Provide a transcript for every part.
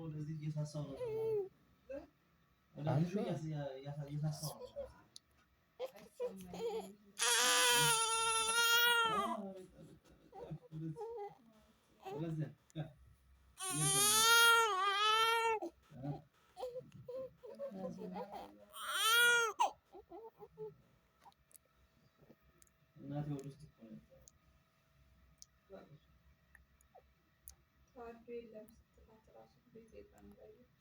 ወደዚህ እየሳሳው ነው እያሳሳው ነው እናቴ ወደ ውስጥ እኮ ነው ታዲያ የለም ስትላት እራሱ ቤት የለም ጋየች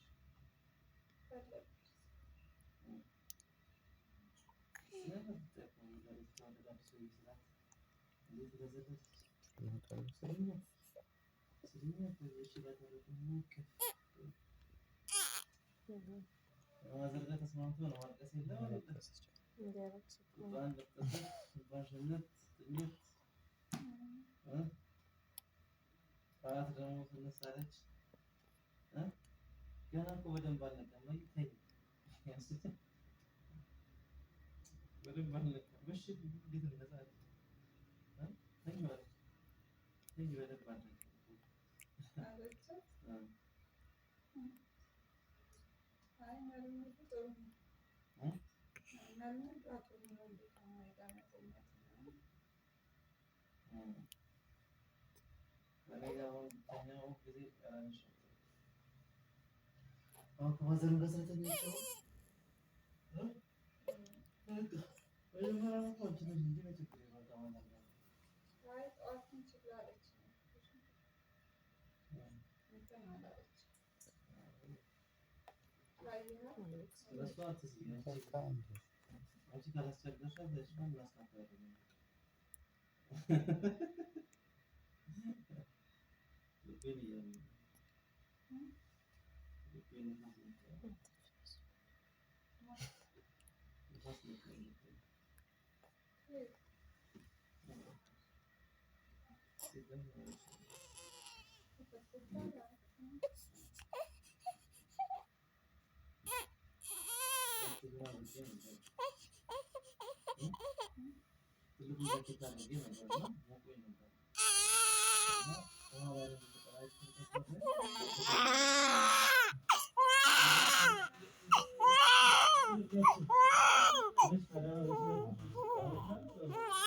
ማዘርጋ ተስማምቶ ነው ማልቀስ የለም ጠዋት ደግሞ ትነሳለች ገና እኮ በደንብ አልነቃም በደንብ አልነቃም ምሽት እንዴት እንደዛለ ተኝ በደንብ አልነቃም አይ ማለት ጥሩ